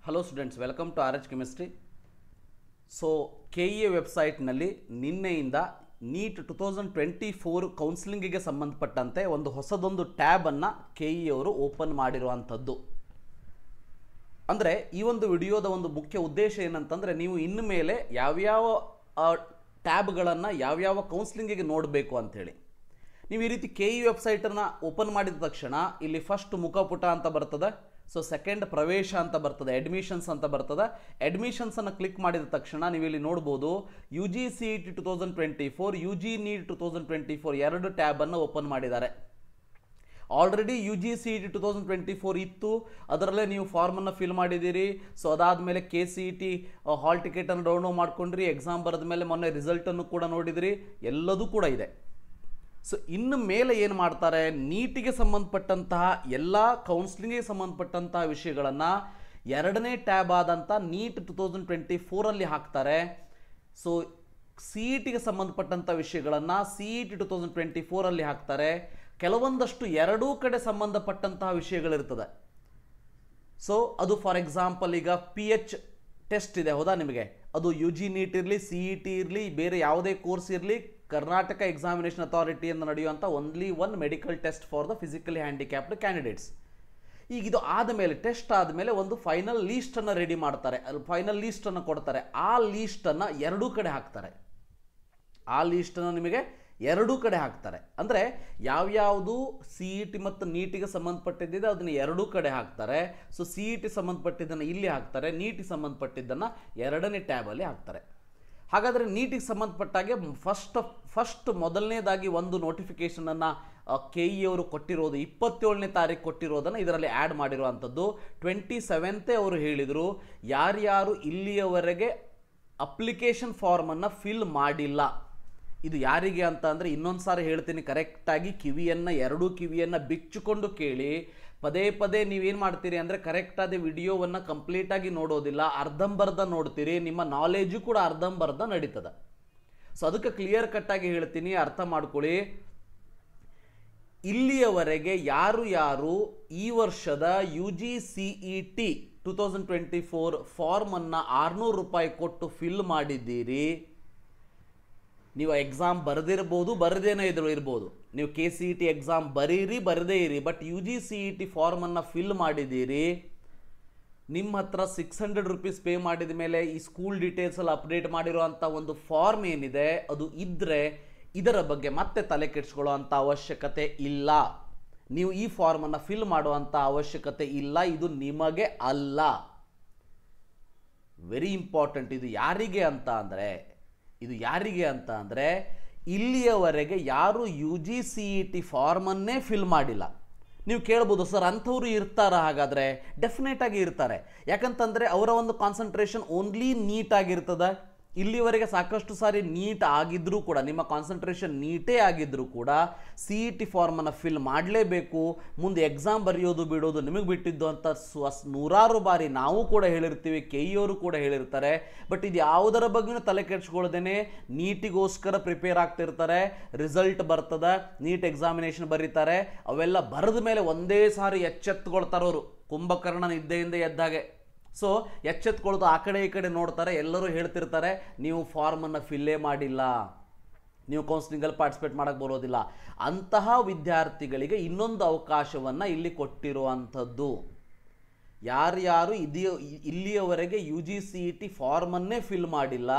Hello students, welcome to R H chemistry. So KEA ವೆಬ್ಸೈಟ್ನಲ್ಲಿ ನಿನ್ನೆಯಿಂದ neat 2024 ಕೌನ್ಸಿಲಿಂಗಿಗೆ ಸಂಬಂಧಪಟ್ಟಂತೆ ಒಂದು ಹೊಸದೊಂದು ಟ್ಯಾಬನ್ನು KEA ಅವರು ಓಪನ್ ಮಾಡಿರುವಂಥದ್ದು. ಅಂದರೆ ಈ ಒಂದು ವಿಡಿಯೋದ ಒಂದು ಮುಖ್ಯ ಉದ್ದೇಶ ಏನಂತಂದರೆ, ನೀವು ಇನ್ನು ಮೇಲೆ ಯಾವ್ಯಾವ ಟ್ಯಾಬ್ಗಳನ್ನು ಯಾವ್ಯಾವ ಕೌನ್ಸಿಲಿಂಗಿಗೆ ನೋಡಬೇಕು ಅಂಥೇಳಿ. ನೀವು ಈ ರೀತಿ KEA ವೆಬ್ಸೈಟನ್ನು ಓಪನ್ ಮಾಡಿದ ತಕ್ಷಣ ಇಲ್ಲಿ ಫಸ್ಟ್ ಮುಖಪುಟ ಅಂತ ಬರ್ತದೆ. ಸೊ ಸೆಕೆಂಡ್ ಪ್ರವೇಶ ಅಂತ ಬರ್ತದೆ, ಅಡ್ಮಿಷನ್ಸ್ ಅಂತ ಬರ್ತದೆ. ಅಡ್ಮಿಷನ್ಸನ್ನು ಕ್ಲಿಕ್ ಮಾಡಿದ ತಕ್ಷಣ ನೀವು ಇಲ್ಲಿ ನೋಡ್ಬೋದು UGCET 2024, UG NEET 2024 ಎರಡು ಟ್ಯಾಬನ್ನು ಓಪನ್ ಮಾಡಿದ್ದಾರೆ. ಆಲ್ರೆಡಿ UGCET 2024 ಇತ್ತು, ಅದರಲ್ಲೇ ನೀವು ಫಾರ್ಮನ್ನು ಫಿಲ್ ಮಾಡಿದ್ದೀರಿ. ಸೊ ಅದಾದಮೇಲೆ KCET ಹಾಲ್ ಟಿಕೆಟನ್ನು ಡೌನ್ಲೋಡ್ ಮಾಡ್ಕೊಂಡ್ರಿ, ಎಕ್ಸಾಮ್ ಬರೆದ ಮೇಲೆ ಮೊನ್ನೆ ರಿಸಲ್ಟನ್ನು ಕೂಡ ನೋಡಿದಿರಿ, ಎಲ್ಲದೂ ಕೂಡ ಇದೆ. ಸೊ ಇನ್ನು ಮೇಲೆ ಏನು ಮಾಡ್ತಾರೆ, ನೀಟಿಗೆ ಸಂಬಂಧಪಟ್ಟಂತಹ ಎಲ್ಲ ಕೌನ್ಸಿಲಿಂಗಿಗೆ ಸಂಬಂಧಪಟ್ಟಂತಹ ವಿಷಯಗಳನ್ನು ಎರಡನೇ ಟ್ಯಾಬ್ ಆದಂಥ ನೀಟ್ 2024 ಹಾಕ್ತಾರೆ. ಸೊ CETಗೆ ಸಂಬಂಧಪಟ್ಟಂಥ ವಿಷಯಗಳನ್ನು CET 2024 ಹಾಕ್ತಾರೆ. ಕೆಲವೊಂದಷ್ಟು ಎರಡೂ ಕಡೆ ಸಂಬಂಧಪಟ್ಟಂತಹ ವಿಷಯಗಳಿರ್ತದೆ. ಸೊ ಅದು ಫಾರ್ ಎಕ್ಸಾಂಪಲ್ ಈಗ PH ಟೆಸ್ಟ್ ಇದೆ, ಹೌದಾ ನಿಮಗೆ? ಅದು UG NEET ಇರಲಿ, CET ಇರಲಿ, ಬೇರೆ ಯಾವುದೇ ಕೋರ್ಸ್ ಇರಲಿ, ಕರ್ನಾಟಕ ಎಕ್ಸಾಮಿನೇಷನ್ ಅಥಾರಿಟಿಯಿಂದ ನಡೆಯುವಂಥ only one medical test for the physically handicapped candidates. ಈಗ ಇದು ಆದಮೇಲೆ ಟೆಸ್ಟ್ ಆದಮೇಲೆ ಒಂದು ಫೈನಲ್ ಲೀಸ್ಟನ್ನು ರೆಡಿ ಮಾಡ್ತಾರೆ, ಫೈನಲ್ ಲೀಸ್ಟನ್ನು ಕೊಡ್ತಾರೆ. ಆ ಲೀಸ್ಟನ್ನು ಎರಡೂ ಕಡೆ ಹಾಕ್ತಾರೆ. ಆ ಲೀಸ್ಟನ್ನು ನಿಮಗೆ ಎರಡೂ ಕಡೆ ಹಾಕ್ತಾರೆ. ಅಂದರೆ ಯಾವ್ಯಾವುದು CET ಮತ್ತು ನೀಟಿಗೆ ಸಂಬಂಧಪಟ್ಟಿದ್ದಿದೆ ಅದನ್ನು ಎರಡೂ ಕಡೆ ಹಾಕ್ತಾರೆ. ಸೊ CET ಸಂಬಂಧಪಟ್ಟಿದ್ದನ್ನು ಇಲ್ಲಿ ಹಾಕ್ತಾರೆ, ನೀಟಿಗೆ ಸಂಬಂಧಪಟ್ಟಿದ್ದನ್ನು ಎರಡನೇ ಟ್ಯಾಬಲ್ಲಿ ಹಾಕ್ತಾರೆ. ಹಾಗಾದರೆ ನೀಟಿಗೆ ಸಂಬಂಧಪಟ್ಟಾಗೆ ಫಸ್ಟ್ ಮೊದಲನೇದಾಗಿ ಒಂದು ನೋಟಿಫಿಕೇಷನನ್ನು KEA ಅವರು ಕೊಟ್ಟಿರೋದು 27ನೇ ತಾರೀಕು ಕೊಟ್ಟಿರೋದನ್ನು ಇದರಲ್ಲಿ ಆ್ಯಡ್ ಮಾಡಿರುವಂಥದ್ದು. 27th ಅವರು ಹೇಳಿದರು, ಯಾರ್ಯಾರು ಇಲ್ಲಿಯವರೆಗೆ ಅಪ್ಲಿಕೇಶನ್ ಫಾರ್ಮನ್ನು ಫಿಲ್ ಮಾಡಿಲ್ಲ, ಇದು ಯಾರಿಗೆ ಅಂತ ಅಂದರೆ ಇನ್ನೊಂದು ಸಾರಿ ಹೇಳ್ತೀನಿ, ಕರೆಕ್ಟಾಗಿ ಎರಡೂ ಕಿವಿಯನ್ನು ಬಿಚ್ಚಿಕೊಂಡು ಕೇಳಿ. ಪದೇ ಪದೇ ನೀವೇನು ಮಾಡ್ತೀರಿ ಅಂದರೆ ಕರೆಕ್ಟಾದ ವಿಡಿಯೋವನ್ನು ಕಂಪ್ಲೀಟಾಗಿ ನೋಡೋದಿಲ್ಲ, ಅರ್ಧಂಬರ್ಧ ನೋಡ್ತೀರಿ, ನಿಮ್ಮ ನಾಲೆಜು ಕೂಡ ಅರ್ಧಂಬರ್ಧ ನಡೀತದೆ. ಸೊ ಅದಕ್ಕೆ ಕ್ಲಿಯರ್ ಕಟ್ಟಾಗಿ ಹೇಳ್ತೀನಿ, ಅರ್ಥ ಮಾಡ್ಕೊಳ್ಳಿ. ಇಲ್ಲಿಯವರೆಗೆ ಯಾರು ಈ ವರ್ಷದ UGCET 2024 ಫಾರ್ಮನ್ನು 600 ರೂಪಾಯಿ ಕೊಟ್ಟು ಫಿಲ್ ಮಾಡಿದ್ದೀರಿ, ನೀವು ಎಕ್ಸಾಮ್ ಬರೆದಿರ್ಬೋದು, ಬರೆದೇನೇ ಇರ್ಬೋದು, ನೀವು KCET ಎಕ್ಸಾಮ್ ಬರೀರಿ ಬರದೇ ಇರಿ, ಬಟ್ UGCET ಫಾರ್ಮನ್ನು ಫಿಲ್ ಮಾಡಿದ್ದೀರಿ, ನಿಮ್ಮ ಹತ್ರ 600 ರೂಪೀಸ್ ಪೇ ಮಾಡಿದ ಮೇಲೆ ಈ ಸ್ಕೂಲ್ ಡೀಟೇಲ್ಸ್ ಎಲ್ಲ ಅಪ್ಡೇಟ್ ಮಾಡಿರುವಂಥ ಒಂದು ಫಾರ್ಮ್ ಏನಿದೆ ಅದು ಇದ್ದರೆ ಇದರ ಬಗ್ಗೆ ಮತ್ತೆ ತಲೆ ಕೆಡಿಸ್ಕೊಳ್ಳೋ ಅಂಥ ಅವಶ್ಯಕತೆ ಇಲ್ಲ. ನೀವು ಈ ಫಾರ್ಮನ್ನು ಫಿಲ್ ಮಾಡುವಂಥ ಅವಶ್ಯಕತೆ ಇಲ್ಲ, ಇದು ನಿಮಗೆ ಅಲ್ಲ. Very important. ಇದು ಯಾರಿಗೆ ಅಂತ ಅಂದರೆ ಇಲ್ಲಿಯವರೆಗೆ ಯಾರು UGCET ಫಾರ್ಮನ್ನೇ ಫಿಲ್ ಮಾಡಿಲ್ಲ. ನೀವು ಕೇಳ್ಬೋದು, ಸರ್ ಅಂಥವ್ರು ಇರ್ತಾರ? ಹಾಗಾದರೆ ಡೆಫಿನೆಟ್ ಆಗಿ ಇರ್ತಾರೆ. ಯಾಕಂತಂದರೆ ಅವರ ಒಂದು ಕಾನ್ಸಂಟ್ರೇಷನ್ ಓನ್ಲಿ ನೀಟ್ ಆಗಿರ್ತದೆ. ಇಲ್ಲಿವರೆಗೆ ಸಾಕಷ್ಟು ಸಾರಿ ನೀಟ್ ಆಗಿದ್ರೂ ಕೂಡ, ನಿಮ್ಮ ಕಾನ್ಸಂಟ್ರೇಷನ್ ನೀಟೇ ಆಗಿದ್ರೂ ಕೂಡ CET ಫಾರ್ಮನ್ನು ಫಿಲ್ ಮಾಡಲೇಬೇಕು. ಮುಂದೆ ಎಕ್ಸಾಮ್ ಬರೆಯೋದು ಬಿಡೋದು ನಿಮಗೆ ಬಿಟ್ಟಿದ್ದು ಅಂತ ನೂರಾರು ಬಾರಿ ನಾವು ಕೂಡ ಹೇಳಿರ್ತೀವಿ, KEA ಅವರು ಕೂಡ ಹೇಳಿರ್ತಾರೆ. ಬಟ್ ಇದು ಯಾವುದರ ಬಗ್ಗೆನೂ ತಲೆ ಕೆಡಿಸ್ಕೊಳ್ದೇನೆ ನೀಟಿಗೋಸ್ಕರ ಪ್ರಿಪೇರ್ ಆಗ್ತಿರ್ತಾರೆ. ರಿಸಲ್ಟ್ ಬರ್ತದೆ, ನೀಟ್ ಎಕ್ಸಾಮಿನೇಷನ್ ಬರೀತಾರೆ, ಅವೆಲ್ಲ ಬರೆದ ಮೇಲೆ ಒಂದೇ ಸಾರಿ ಎಚ್ಚೆತ್ತುಕೊಳ್ತಾರವರು, ಕುಂಭಕರ್ಣ ನಿದ್ದೆಯಿಂದ ಎದ್ದಾಗೆ. ಸೊ ಎಚ್ಚೆತ್ಕೊಳ್ಳೋದು ಆ ಕಡೆ ಈ ಕಡೆ ನೋಡ್ತಾರೆ, ಎಲ್ಲರೂ ಹೇಳ್ತಿರ್ತಾರೆ ನೀವು ಫಾರ್ಮನ್ನು ಫಿಲ್ಲೇ ಮಾಡಿಲ್ಲ, ನೀವು ಕೌನ್ಸಿಲಿಂಗಲ್ಲಿ ಪಾರ್ಟಿಸಿಪೇಟ್ ಮಾಡೋಕ್ಕೆ ಬರೋದಿಲ್ಲ. ಅಂತಹ ವಿದ್ಯಾರ್ಥಿಗಳಿಗೆ ಇನ್ನೊಂದು ಅವಕಾಶವನ್ನು ಇಲ್ಲಿ ಕೊಟ್ಟಿರುವಂಥದ್ದು. ಯಾರ್ಯಾರು ಇಲ್ಲಿಯವರೆಗೆ UGCET ಫಾರ್ಮನ್ನೇ ಫಿಲ್ ಮಾಡಿಲ್ಲ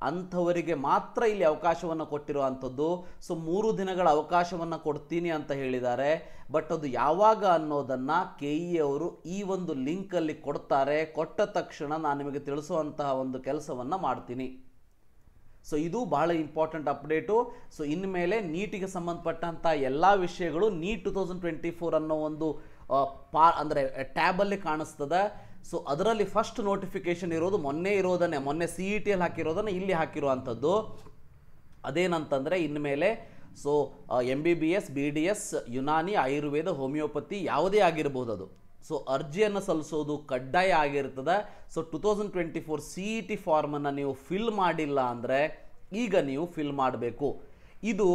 ಅಂಥವರಿಗೆ ಮಾತ್ರ ಇಲ್ಲಿ ಅವಕಾಶವನ್ನು ಕೊಟ್ಟಿರುವಂಥದ್ದು. ಸೊ 3 ದಿನಗಳ ಅವಕಾಶವನ್ನು ಕೊಡ್ತೀನಿ ಅಂತ ಹೇಳಿದ್ದಾರೆ. ಬಟ್ ಅದು ಯಾವಾಗ ಅನ್ನೋದನ್ನು KEA ಅವರು ಈ ಒಂದು ಲಿಂಕಲ್ಲಿ ಕೊಡ್ತಾರೆ. ಕೊಟ್ಟ ತಕ್ಷಣ ನಾನು ನಿಮಗೆ ತಿಳಿಸುವಂತಹ ಒಂದು ಕೆಲಸವನ್ನು ಮಾಡ್ತೀನಿ. ಸೊ ಇದು ಬಹಳ ಇಂಪಾರ್ಟೆಂಟ್ ಅಪ್ಡೇಟು. ಸೊ ಇನ್ಮೇಲೆ ನೀಟಿಗೆ ಸಂಬಂಧಪಟ್ಟಂಥ ಎಲ್ಲ ವಿಷಯಗಳು ನೀಟ್ 2024 ಅನ್ನೋ ಒಂದು ಅಂದರೆ ಟ್ಯಾಬಲ್ಲಿ ಕಾಣಿಸ್ತದೆ. ಸೊ ಅದರಲ್ಲಿ ಫಸ್ಟ್ ನೋಟಿಫಿಕೇಶನ್ ಇರೋದು ಮೊನ್ನೆ CETಯಲ್ಲಿ ಹಾಕಿರೋದನ್ನು ಇಲ್ಲಿ ಹಾಕಿರುವಂಥದ್ದು. ಅದೇನಂತಂದರೆ ಇನ್ಮೇಲೆ so MBBS, BDS, Unani, Ayurveda, homeopathy ಯಾವುದೇ ಆಗಿರ್ಬೋದು ಅದು. ಸೊ ಅರ್ಜಿಯನ್ನು ಸಲ್ಲಿಸೋದು ಕಡ್ಡಾಯ ಆಗಿರ್ತದೆ. ಸೊ 2024 CET ಫಾರ್ಮನ್ನು ನೀವು ಫಿಲ್ ಮಾಡಿಲ್ಲ ಅಂದರೆ ಈಗ ನೀವು ಫಿಲ್ ಮಾಡಬೇಕು. ಇದು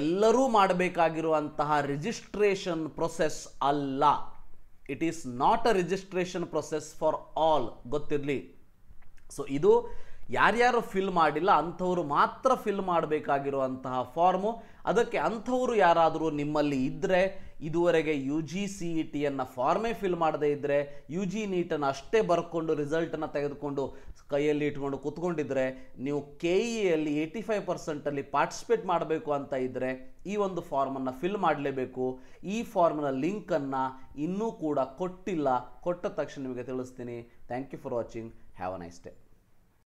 ಎಲ್ಲರೂ ಮಾಡಬೇಕಾಗಿರುವಂತಹ ರಿಜಿಸ್ಟ್ರೇಷನ್ ಪ್ರೊಸೆಸ್ ಅಲ್ಲ. It is not a registration process for all, ಗೊತ್ತಿರಲಿ. ಸೊ ಇದು ಯಾರ್ಯಾರು ಫಿಲ್ ಮಾಡಿಲ್ಲ ಅಂಥವ್ರು ಮಾತ್ರ ಫಿಲ್ ಮಾಡಬೇಕಾಗಿರುವಂತಹ ಫಾರ್ಮು. ಅದಕ್ಕೆ ಅಂಥವರು ಯಾರಾದರೂ ನಿಮ್ಮಲ್ಲಿ ಇದ್ದರೆ, ಇದುವರೆಗೆ ಯು ಜಿ ಸಿ ಇ ಟಿಯನ್ನು ಫಾರ್ಮೇ ಫಿಲ್ ಮಾಡದೇ ಇದ್ದರೆ, ಯು ಜಿ ನೀಟನ್ನು ಅಷ್ಟೇ ಬರ್ಕೊಂಡು ರಿಸಲ್ಟನ್ನು ತೆಗೆದುಕೊಂಡು ಕೈಯಲ್ಲಿ ಇಟ್ಕೊಂಡು ಕೂತ್ಕೊಂಡಿದ್ರೆ, ನೀವು ಕೆ ಇಯಲ್ಲಿ 85% ಪಾರ್ಟಿಸಿಪೇಟ್ ಮಾಡಬೇಕು ಅಂತ ಇದ್ದರೆ ಈ ಒಂದು ಫಾರ್ಮನ್ನು ಫಿಲ್ ಮಾಡಲೇಬೇಕು. ಈ ಫಾರ್ಮ್ನ ಲಿಂಕನ್ನು ಇನ್ನೂ ಕೂಡ ಕೊಟ್ಟಿಲ್ಲ, ಕೊಟ್ಟ ತಕ್ಷಣ ನಿಮಗೆ ತಿಳಿಸ್ತೀನಿ. Thank you for watching. Have a nice day.